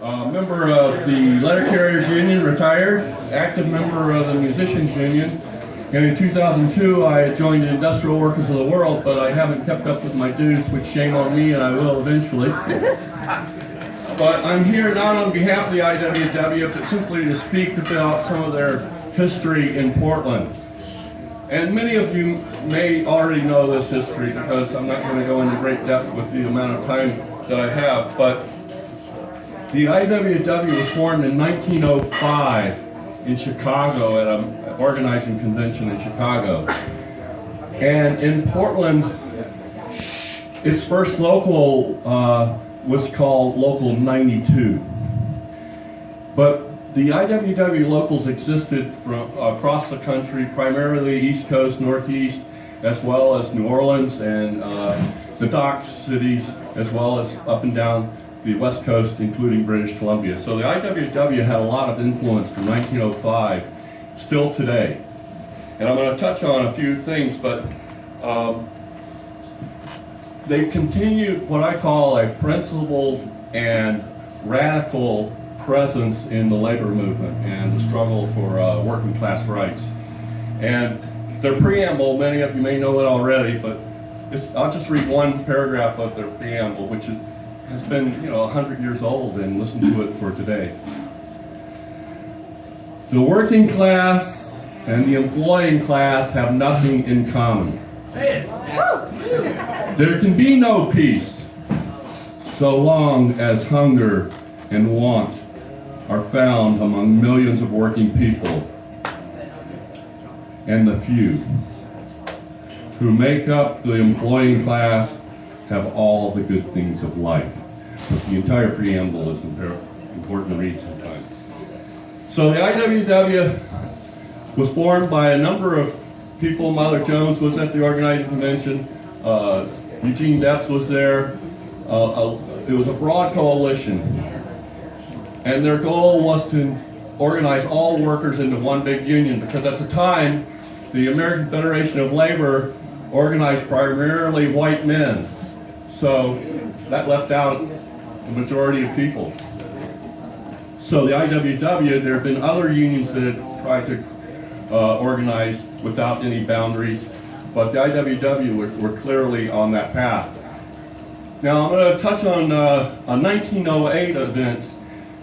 Member of the Letter Carriers Union, retired, active member of the Musicians Union. And in 2002, I joined the Industrial Workers of the World, but I haven't kept up with my dues, which shame on me, and I will eventually. But I'm here not on behalf of the IWW, but simply to speak about some of their history in Portland. And many of you may already know this history because I'm not going to go into great depth with the amount of time that I have, but the IWW was formed in 1905 in Chicago at an organizing convention in Chicago. And in Portland, its first local was called Local 92. But the IWW locals existed from across the country, primarily East Coast, Northeast, as well as New Orleans and the dock cities, as well as up and down the West Coast, including British Columbia. So the IWW had a lot of influence from 1905, still today. And I'm going to touch on a few things, but they've continued what I call a principled and radical presence in the labor movement and the struggle for working class rights. And their preamble, many of you may know it already, but I'll just read one paragraph of their preamble, which has been 100 years old, and listen to it for today. The working class and the employing class have nothing in common. There can be no peace so long as hunger and want are found among millions of working people, and the few who make up the employing class have all the good things of life. But the entire preamble is important to read sometimes. So the IWW was formed by a number of people. Mother Jones was at the organizing convention. Eugene Depps was there. It was a broad coalition. And their goal was to organize all workers into one big union, because at the time, the American Federation of Labor organized primarily white men. So that left out the majority of people. So the IWW, there have been other unions that have tried to organize without any boundaries, but the IWW were clearly on that path. Now I'm going to touch on a 1908 event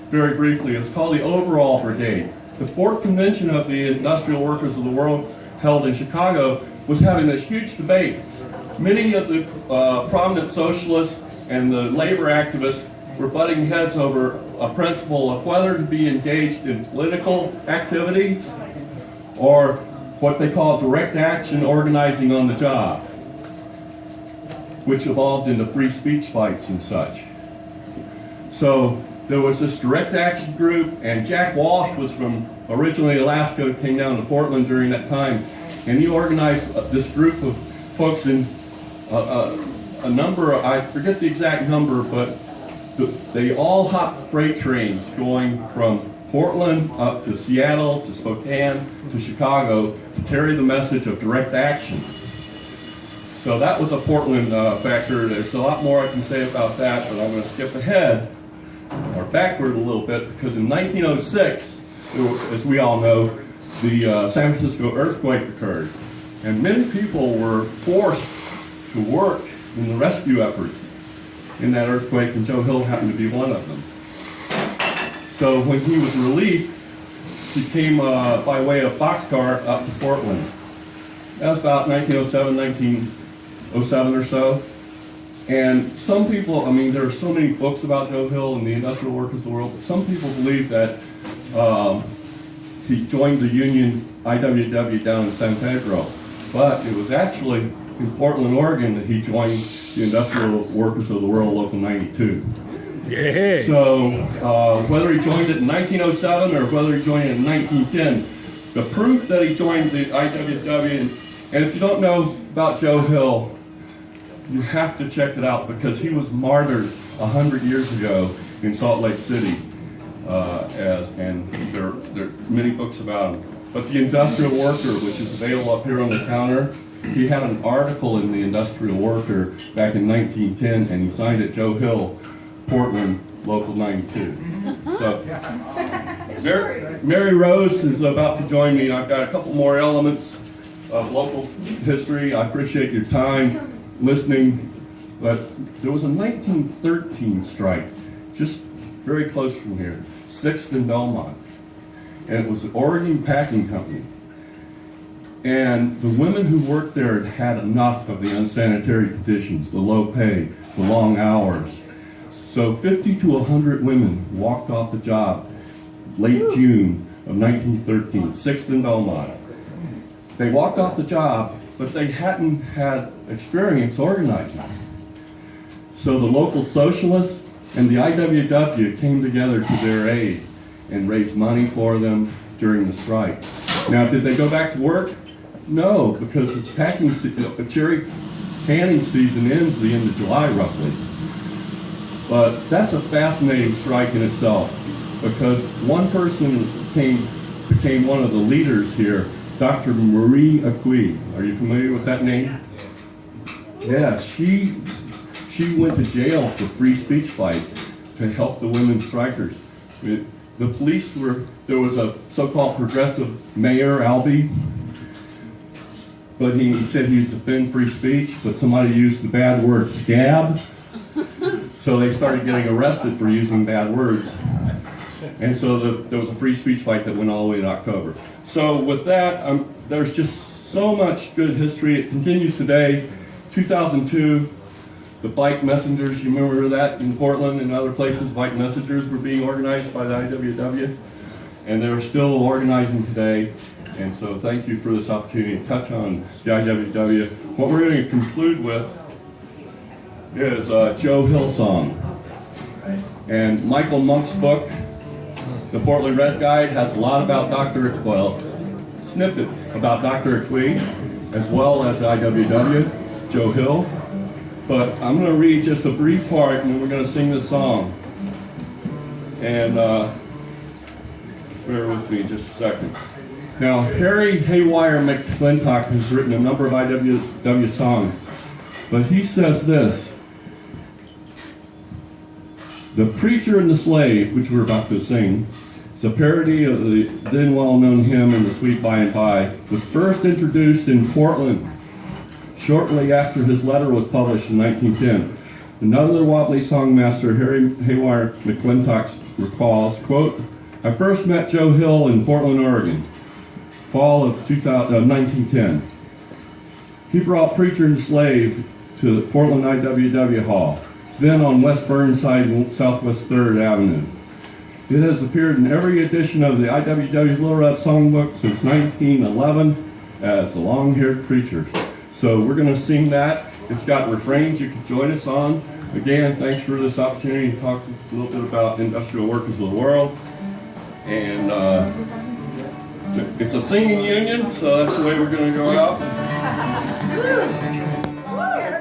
very briefly. It was called the Overall Brigade. The fourth convention of the Industrial Workers of the World, held in Chicago, was having this huge debate. Many of the prominent socialists and the labor activists were butting heads over a principle of whether to be engaged in political activities or what they call direct action organizing on the job, which evolved into free speech fights and such. So there was this direct action group, and Jack Walsh was from originally Alaska, came down to Portland during that time, and he organized this group of folks in a number, I forget the exact number, but they all hopped freight trains going from Portland up to Seattle, to Spokane, to Chicago to carry the message of direct action. So that was a Portland factor. There's a lot more I can say about that, but I'm going to skip ahead or backward a little bit, because in 1906, as we all know, the San Francisco earthquake occurred, and many people were forced to work in the rescue efforts in that earthquake, and Joe Hill happened to be one of them. So when he was released, he came by way of boxcar up to Portland. That was about 1907, 1907 or so. And some people, I mean, there are so many books about Joe Hill and the Industrial Workers of the World, but some people believe that he joined the union IWW down in San Pedro. But it was actually in Portland, Oregon, that he joined the Industrial Workers of the World, Local 92. Yeah. So whether he joined it in 1907 or whether he joined it in 1910, the proof that he joined the IWW, and if you don't know about Joe Hill, you have to check it out, because he was martyred 100 years ago in Salt Lake City, and there are many books about him. But the Industrial Worker, which is available up here on the counter, he had an article in the Industrial Worker back in 1910, and he signed it Joe Hill, Portland, Local 92. So, Mary Rose is about to join me. I've got a couple more elements of local history. I appreciate your time listening, but there was a 1913 strike just very close from here, 6th and Belmont, and it was the Oregon Packing Company. And the women who worked there had had enough of the unsanitary conditions, the low pay, the long hours. So 50 to 100 women walked off the job late June of 1913, 6th and Belmont. They walked off the job, but they hadn't had experience organizing. So the local socialists and the IWW came together to their aid and raised money for them during the strike. Now, did they go back to work? No, because the cherry canning season ends the end of July, roughly. But that's a fascinating strike in itself, because one person became one of the leaders here, Dr. Marie Acquis. Are you familiar with that name? Yeah, she went to jail for free speech fight to help the women strikers. The police there was a so-called progressive mayor, Albee, but he said he would defend free speech, but somebody used the bad word scab, so they started getting arrested for using bad words. And so there was a free speech fight that went all the way to October. So with that, there's just so much good history. It continues today. 2002, the bike messengers, you remember that in Portland and other places, bike messengers were being organized by the IWW, and they're still organizing today. And so thank you for this opportunity to touch on the IWW. What we're going to conclude with is Joe Hill song. And Michael Monk's book, The Portland Red Guide, has a lot about snippet about Dr. Acquis, as well as IWW, Joe Hill. But I'm going to read just a brief part, and then we're going to sing this song. And bear with me just a second. Now, Harry Haywire McClintock has written a number of IWW songs, but he says this: "The Preacher and the Slave," which we're about to sing, is a parody of the then well-known hymn "In the Sweet By and By," was first introduced in Portland shortly after his letter was published in 1910. Another Wobbly songmaster, Harry Haywire McClintock, recalls, quote, "I first met Joe Hill in Portland, Oregon, fall of 1910. He brought Preacher and Slave to the Portland IWW Hall, then on West Burnside and Southwest 3rd Avenue. It has appeared in every edition of the IWW's Little Red Songbook since 1911 as the Long-Haired Preacher." So we're going to sing that. It's got refrains you can join us on. Again, thanks for this opportunity to talk a little bit about industrial workers of the world. And it's a singing union, so that's the way we're going to go out.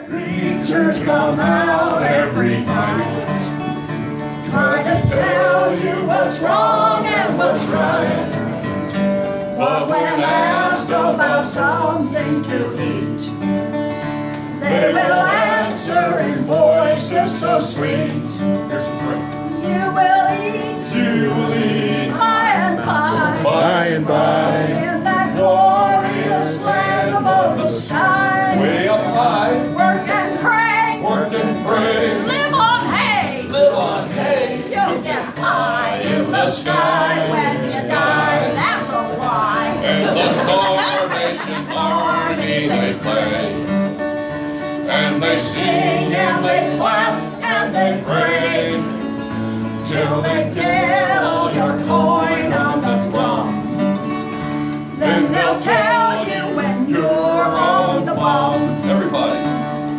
Preachers come out every night, try to tell you what's wrong and what's right. But when asked about something to eat, they will answer in voices so sweet. Here's a phrase. You will eat. You will eat. By and by. By and by. In that glorious land above the sky. Way up high. Work and pray. Work and pray. Live on hay. Live on hay. You'll get high in the sky when you die. That's a lie. In the Starvation Army they play. And they sing and they clap and they pray till they get all your coin on the drum. Then they'll tell you when you're on the bum. Everybody.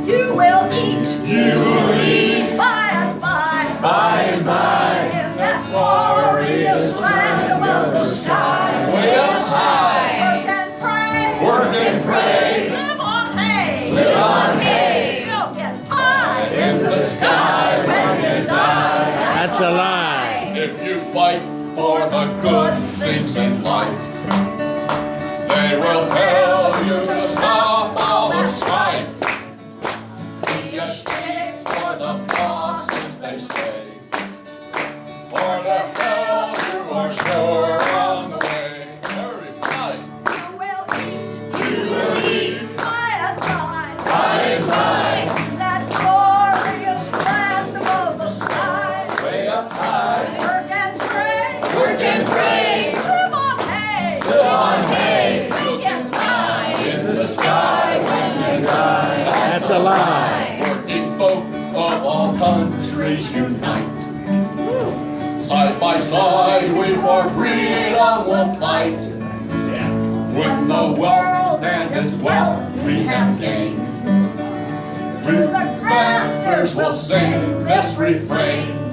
You will eat. You will eat. By and by. By and by. In that glorious land above the sky. Way up high. Work and pray. Work and pray. Live on hay. Live on hay. In the sky when you die. That's a lie. If you fight for the good things in life, they will tell you to stop all the strife. Be a stick for the boss, as they say, or the alive. Working folk of all countries unite. Side by side we for freedom will fight. With the wealth and its wealth we have gained, we the crafters will sing this refrain.